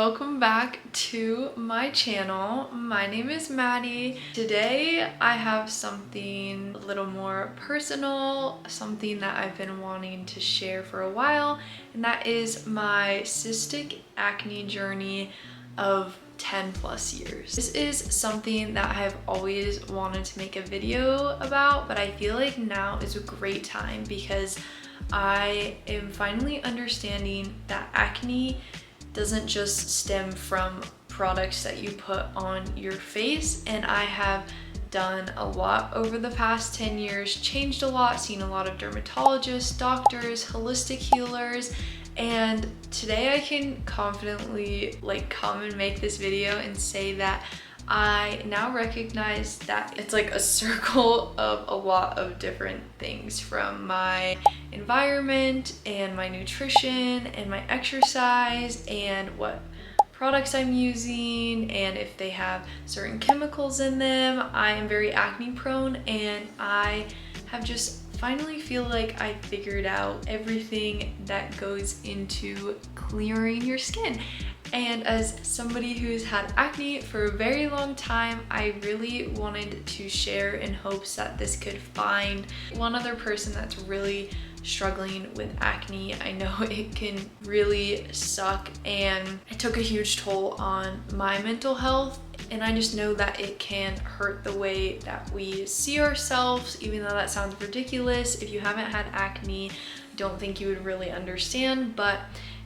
welcome back to my channel. My name is Maddie. Today I have something a little more personal, something that I've been wanting to share for a while, and that is my cystic acne journey of 10 plus years. This is something that I've always wanted to make a video about, but I feel like now is a great time because I am finally understanding that acne doesn't just stem from products that you put on your face, and I have done a lot over the past 10 years, changed a lot, seen a lot of dermatologists, doctors, holistic healers, and today I can confidently come and make this video and say that I now recognize that it's like a circle of a lot of different things, from my environment and my nutrition and my exercise and what products I'm using and if they have certain chemicals in them. I am very acne prone, and I have just finally feel like I figured out everything that goes into clearing your skin. And as somebody who's had acne for a very long time, I really wanted to share in hopes that this could find one other person that's really struggling with acne. I know it can really suck, and it took a huge toll on my mental health. And I just know that it can hurt the way that we see ourselves, even though that sounds ridiculous. If you haven't had acne, I don't think you would really understand. But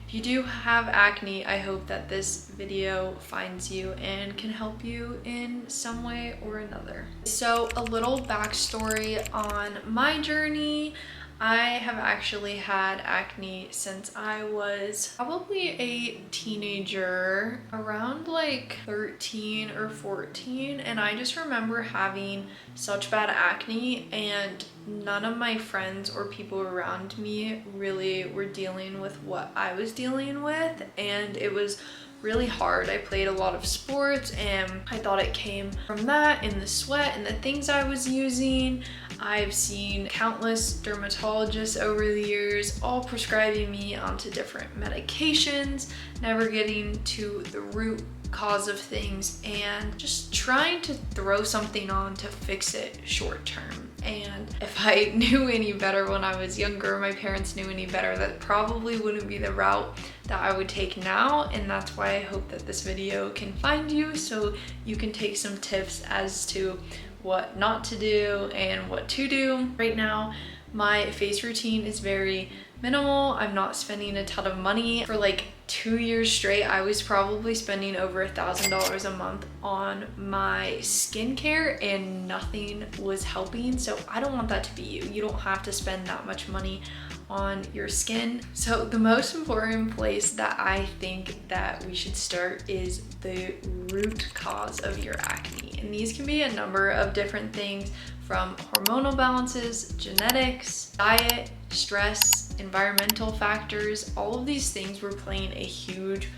if you do have acne, I hope that this video finds you and can help you in some way or another. So a little backstory on my journey. I have actually had acne since I was probably a teenager, around 13 or 14, and I just remember having such bad acne, and none of my friends or people around me really were dealing with what I was dealing with, and it was really hard. I played a lot of sports and I thought it came from that and the sweat and the things I was using. I've seen countless dermatologists over the years, all prescribing me onto different medications, never getting to the root cause of things and just trying to throw something on to fix it short term. And if I knew any better when I was younger, my parents knew any better, that probably wouldn't be the route that I would take now. And that's why I hope that this video can find you so you can take some tips as to what not to do and what to do. Right now, my face routine is very minimal. I'm not spending a ton of money. For 2 years straight, I was probably spending over $1,000 a month on my skincare, and nothing was helping. So I don't want that to be you. You don't have to spend that much money on your skin. So the most important place that I think that we should start is the root cause of your acne. And these can be a number of different things, from hormonal balances, genetics, diet, stress, environmental factors. All of these things were playing a huge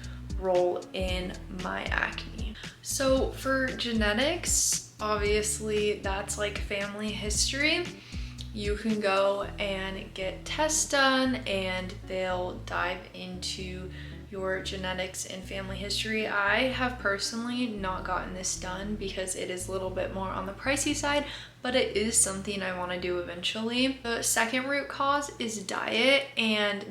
role in my acne. So for genetics, obviously that's family history. You can go and get tests done and they'll dive into your genetics and family history. I have personally not gotten this done because it is a little bit more on the pricey side, but it is something I want to do eventually. The second root cause is diet, and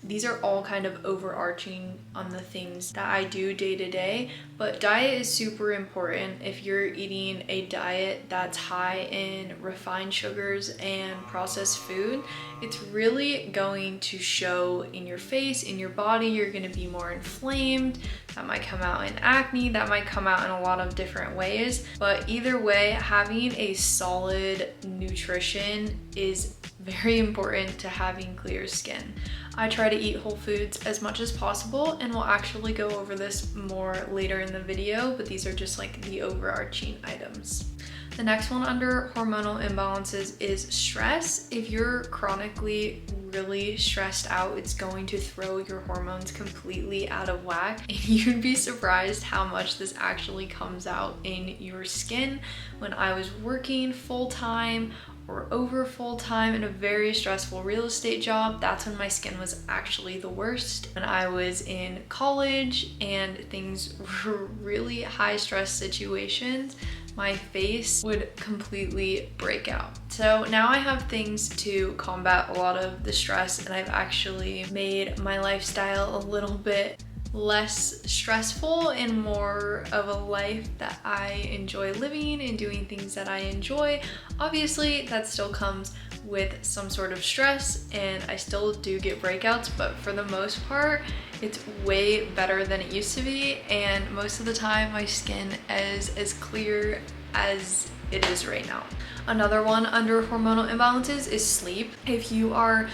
these are all kind of overarching on the things that I do day to day, but diet is super important. If you're eating a diet that's high in refined sugars and processed food, it's really going to show in your face, in your body. You're going to be more inflamed. That might come out in acne, that might come out in a lot of different ways, but either way, having a solid nutrition is very important to having clear skin. I try to eat whole foods as much as possible, and we'll actually go over this more later in the video, but these are just the overarching items. The next one under hormonal imbalances is stress. If you're chronically really stressed out, it's going to throw your hormones completely out of whack, and you'd be surprised how much this actually comes out in your skin. When I was working full-time, or over full-time in a very stressful real estate job, that's when my skin was actually the worst. When I was in college and things were really high stress situations, my face would completely break out. So now I have things to combat a lot of the stress, and I've actually made my lifestyle a little bit less stressful and more of a life that I enjoy living and doing things that I enjoy. Obviously, that still comes with some sort of stress, and I still do get breakouts, but for the most part, it's way better than it used to be, and most of the time my skin is as clear as it is right now. Another one under hormonal imbalances is sleep. If you are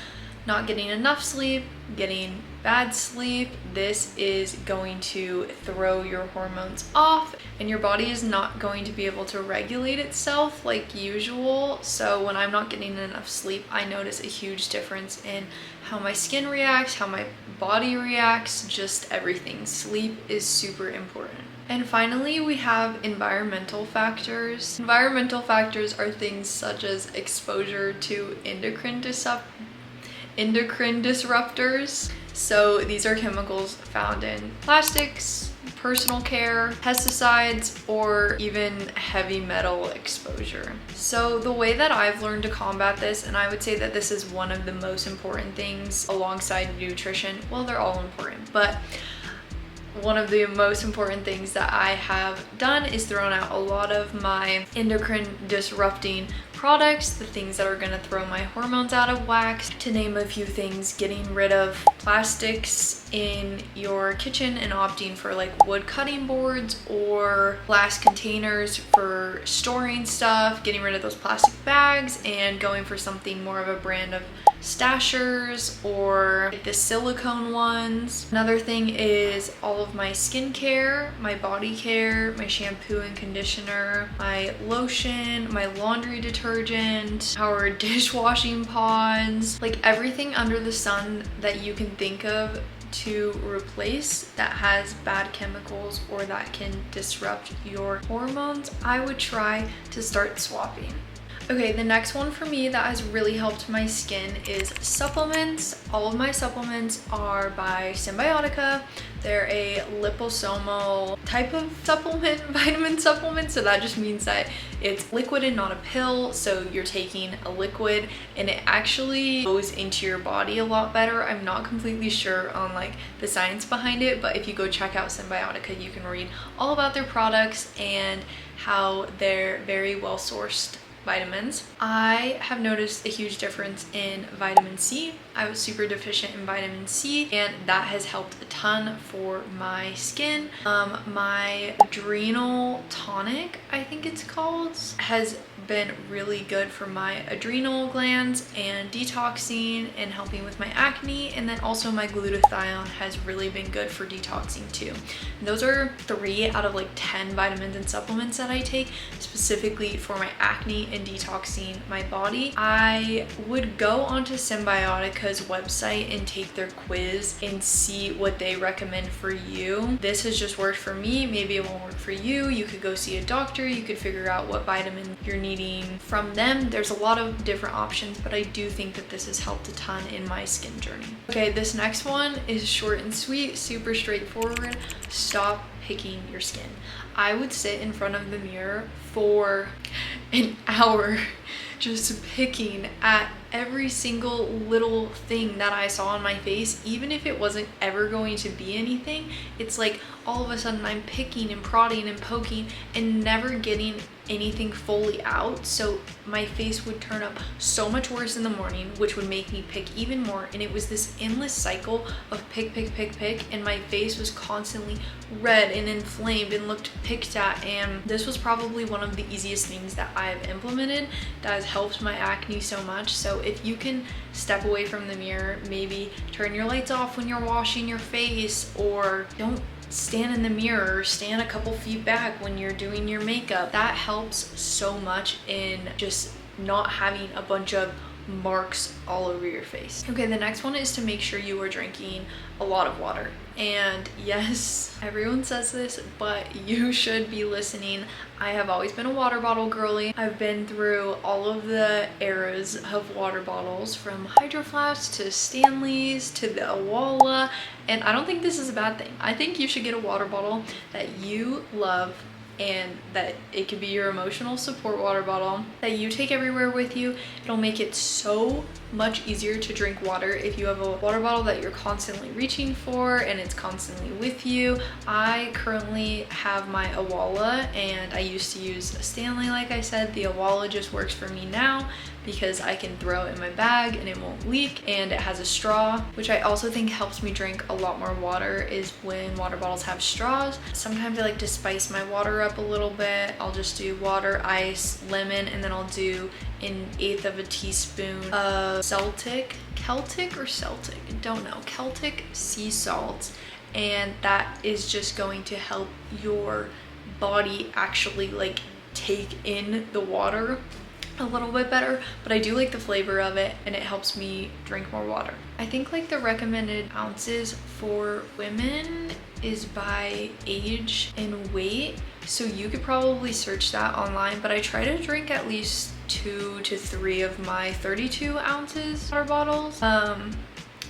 not getting enough sleep, getting bad sleep, this is going to throw your hormones off, and your body is not going to be able to regulate itself like usual. So when I'm not getting enough sleep, I notice a huge difference in how my skin reacts, how my body reacts, just everything. Sleep is super important. And finally, we have environmental factors. Environmental factors are things such as exposure to endocrine disruptors. So these are chemicals found in plastics, personal care, pesticides, or even heavy metal exposure. So the way that I've learned to combat this, and I would say that this is one of the most important things alongside nutrition, well, they're all important, but one of the most important things that I have done is thrown out a lot of my endocrine disrupting products, the things that are going to throw my hormones out of whack. To name a few things, getting rid of plastics in your kitchen and opting for like wood cutting boards or glass containers for storing stuff, getting rid of those plastic bags and going for something more of a brand of stashers or the silicone ones. Another thing is all of my skincare, my body care, my shampoo and conditioner, my lotion, my laundry detergent, our dishwashing pods, like everything under the sun that you can think of to replace that has bad chemicals or that can disrupt your hormones, I would try to start swapping. Okay, the next one for me that has really helped my skin is supplements. All of my supplements are by Symbiotica. They're a liposomal type of supplement, vitamin supplement. So that just means that it's liquid and not a pill. So you're taking a liquid and it actually goes into your body a lot better. I'm not completely sure on like the science behind it, but if you go check out Symbiotica, you can read all about their products and how they're very well sourced vitamins. I have noticed a huge difference in vitamin C. I was super deficient in vitamin C and that has helped a ton for my skin. My adrenal tonic, I think it's called, has been really good for my adrenal glands and detoxing and helping with my acne, and then also my glutathione has really been good for detoxing too. And those are 3 out of like 10 vitamins and supplements that I take specifically for my acne and detoxing my body. I would go onto Symbiotica's website and take their quiz and see what they recommend for you. This has just worked for me. Maybe it won't work for you. You could go see a doctor. You could figure out what vitamin you're needing from them. There's a lot of different options, but I do think that this has helped a ton in my skin journey. Okay, this next one is short and sweet, super straightforward. Stop picking your skin. I would sit in front of the mirror for an hour just picking at every single little thing that I saw on my face, even if it wasn't ever going to be anything. It's like all of a sudden I'm picking and prodding and poking and never getting anything fully out. So my face would turn up so much worse in the morning, which would make me pick even more. And it was this endless cycle of pick, and my face was constantly red and inflamed and looked picked at. And this was probably one of the easiest things that I've implemented that has helped my acne so much. So if you can step away from the mirror, maybe turn your lights off when you're washing your face, or don't stand in the mirror, or stand a couple feet back when you're doing your makeup. That helps so much in just not having a bunch of marks all over your face. Okay, the next one is to make sure you are drinking a lot of water. And yes, everyone says this, but you should be listening. I have always been a water bottle girly. I've been through all of the eras of water bottles, from Hydro Flasks to Stanleys to the Awala, and I don't think this is a bad thing. I think you should get a water bottle that you love, and that it could be your emotional support water bottle that you take everywhere with you. It'll make it so much easier to drink water if you have a water bottle that you're constantly reaching for and it's constantly with you. I currently have my Awala, and I used to use a Stanley. Like I said, the Awala just works for me now because I can throw it in my bag and it won't leak, and it has a straw, which I also think helps me drink a lot more water, is when water bottles have straws. Sometimes I like to spice my water up a little bit. I'll just do water, ice, lemon, and then I'll do 1/8 of a teaspoon of Celtic sea salt, and that is just going to help your body actually like take in the water a little bit better. But I do like the flavor of it, and it helps me drink more water. I think like the recommended ounces for women is by age and weight, so you could probably search that online, but I try to drink at least 2 to 3 of my 32 ounces water bottles,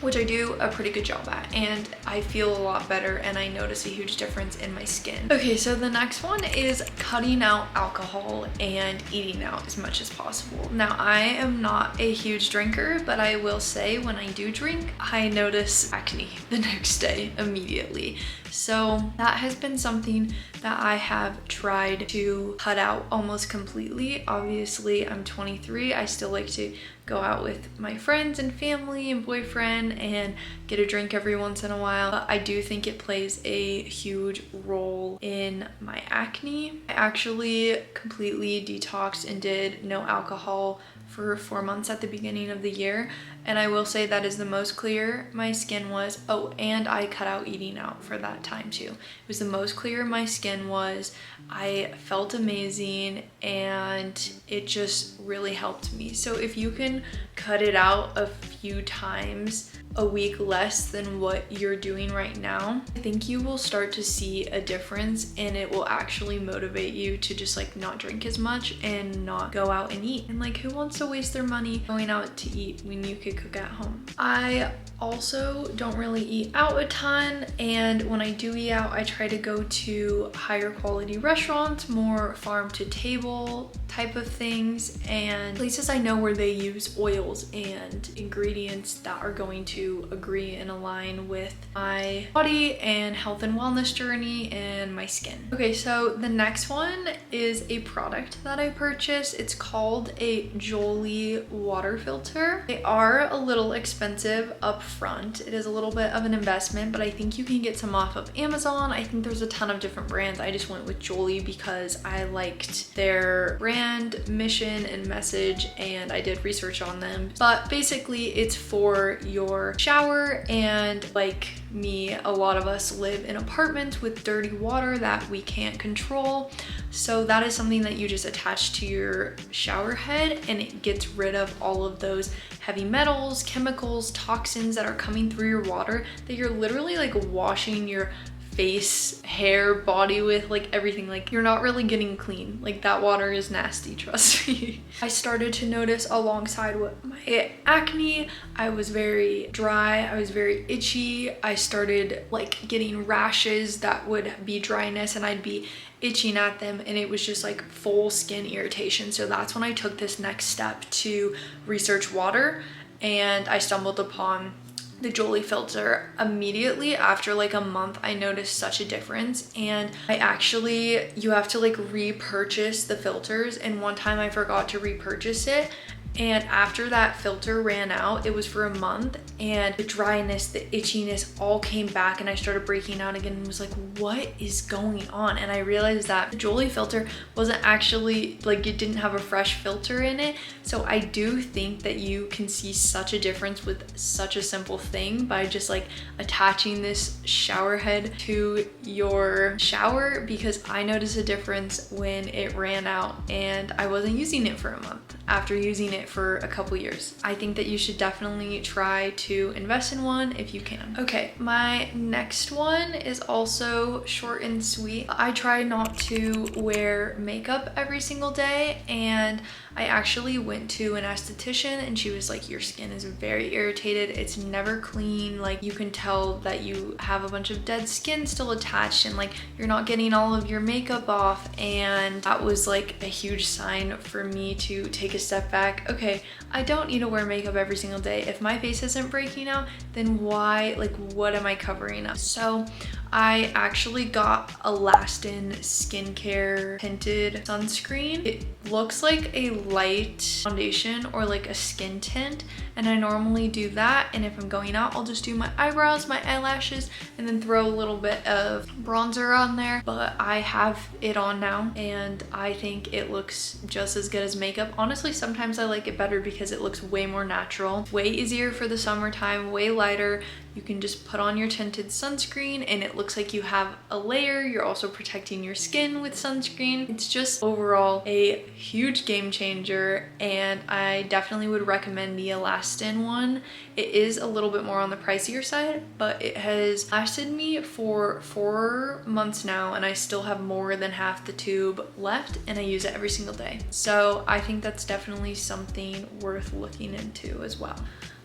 which I do a pretty good job at, and I feel a lot better, and I notice a huge difference in my skin. Okay, so the next one is cutting out alcohol and eating out as much as possible. Now, I am not a huge drinker, but I will say when I do drink, I notice acne the next day immediately. So that has been something that I have tried to cut out almost completely. Obviously, I'm 23. I still like to go out with my friends and family and boyfriend and get a drink every once in a while. But I do think it plays a huge role in my acne. I actually completely detoxed and did no alcohol for 4 months at the beginning of the year, and I will say that is the most clear my skin was. Oh, and I cut out eating out for that time too. It was the most clear my skin was. I felt amazing, and it just really helped me. So if you can cut it out a few times a week less than what you're doing right now, I think you will start to see a difference, and it will actually motivate you to just like not drink as much and not go out and eat. And like, who wants to waste their money going out to eat when you could cook at home? I also don't really eat out a ton, and when I do eat out, I try to go to higher quality restaurants, more farm to table type of things, and places I know where they use oils and ingredients that are going to agree and align with my body and health and wellness journey and my skin. Okay, so the next one is a product that I purchased. It's called a Jolie water filter. They are a little expensive up front. It is a little bit of an investment, but I think you can get some off of Amazon. I think there's a ton of different brands. I just went with Jolie because I liked their brand, mission, and message, and I did research on them. But basically, it's for your shower, and like me, a lot of us live in apartments with dirty water that we can't control. So that is something that you just attach to your shower head, and it gets rid of all of those heavy metals, chemicals, toxins that are coming through your water that you're literally like washing your face, hair, body with, like everything. Like, you're not really getting clean. Like, that water is nasty, trust me. I started to notice alongside with my acne, I was very dry, I was very itchy. I started like getting rashes that would be dryness, and I'd be itching at them, and it was just like full skin irritation. So that's when I took this next step to research water, and I stumbled upon the Jolie filter. Immediately after like a month, I noticed such a difference, and you have to like repurchase the filters, and one time I forgot to repurchase it, and after that filter ran out, it was for a month, and the dryness, the itchiness all came back, and I started breaking out again and was like, what is going on? And I realized that the Jolie filter wasn't actually, like, it didn't have a fresh filter in it. So I do think that you can see such a difference with such a simple thing by just like attaching this shower head to your shower, because I noticed a difference when it ran out and I wasn't using it for a month. After using it it for a couple years. I think that you should definitely try to invest in one if you can. Okay, my next one is also short and sweet. I try not to wear makeup every single day, and I actually went to an esthetician and she was like, your skin is very irritated. It's never clean. Like, you can tell that you have a bunch of dead skin still attached, and like you're not getting all of your makeup off. And that was like a huge sign for me to take a step back. Okay, I don't need to wear makeup every single day. If my face isn't breaking out, then why, like, what am I covering up? So I actually got a Lastin skincare tinted sunscreen. It looks like a light foundation or like a skin tint, and I normally do that. And if I'm going out, I'll just do my eyebrows, my eyelashes, and then throw a little bit of bronzer on there. But I have it on now and I think it looks just as good as makeup. Honestly, sometimes I like it better because it looks way more natural, way easier for the summertime, way lighter. You can just put on your tinted sunscreen and it looks like you have a layer. You're also protecting your skin with sunscreen. It's just overall a huge game changer, and I definitely would recommend the Alastin one. It is a little bit more on the pricier side, but it has lasted me for 4 months now, and I still have more than half the tube left, and I use it every single day. So I think that's definitely something worth looking into as well.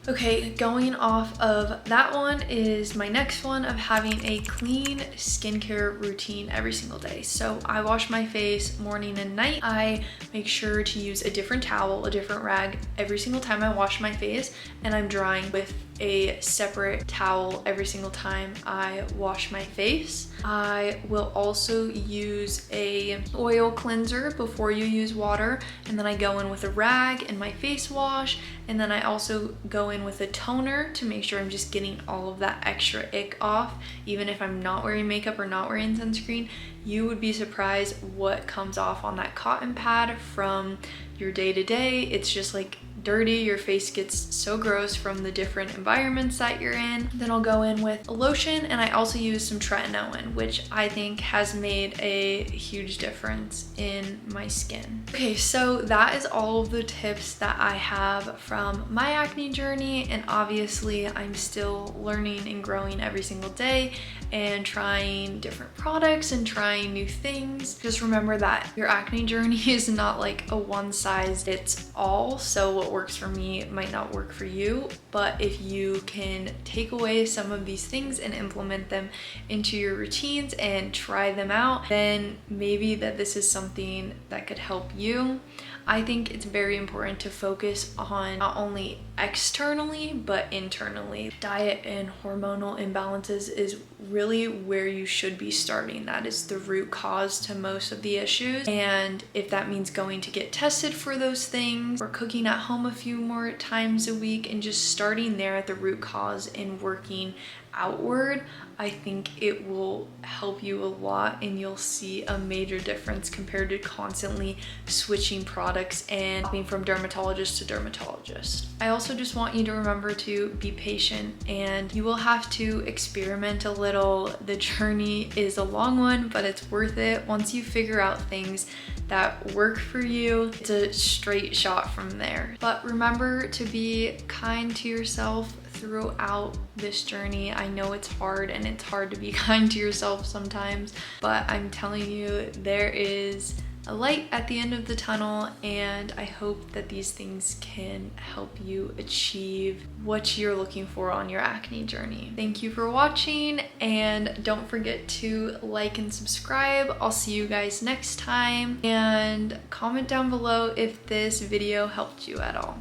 Okay, going off of that one is my next one of having a clean skincare routine every single day. So I wash my face morning and night. I make sure to use a different towel, a different rag every single time I wash my face, and I'm drying with a separate towel every single time I wash my face. I will also use a oil cleanser before you use water, and then I go in with a rag and my face wash, and then I also go in with a toner to make sure I'm just getting all of that extra ick off, even if I'm not wearing makeup or not wearing sunscreen. You would be surprised what comes off on that cotton pad from your day-to-day. It's just like dirty. Your face gets so gross from the different environments that you're in. Then I'll go in with a lotion, and I also use some tretinoin, which I think has made a huge difference in my skin. Okay, so that is all of the tips that I have from my acne journey, and obviously I'm still learning and growing every single day and trying different products and trying new things. Just remember that your acne journey is not like a one size fits all. So what works for me might not work for you, but if you can take away some of these things and implement them into your routines and try them out, then maybe that this is something that could help you. I think it's very important to focus on not only externally, but internally. Diet and hormonal imbalances is really where you should be starting. That is the root cause to most of the issues. And if that means going to get tested for those things, or cooking at home a few more times a week, and just starting there at the root cause and working outward, I think it will help you a lot, and you'll see a major difference compared to constantly switching products and hopping from dermatologist to dermatologist. I also just want you to remember to be patient, and you will have to experiment a little. The journey is a long one, but it's worth it. Once you figure out things that work for you, it's a straight shot from there. But remember to be kind to yourself throughout this journey. I know it's hard, and it's hard to be kind to yourself sometimes, but I'm telling you, there is a light at the end of the tunnel, and I hope that these things can help you achieve what you're looking for on your acne journey. Thank you for watching, and don't forget to like and subscribe. I'll see you guys next time, and comment down below if this video helped you at all.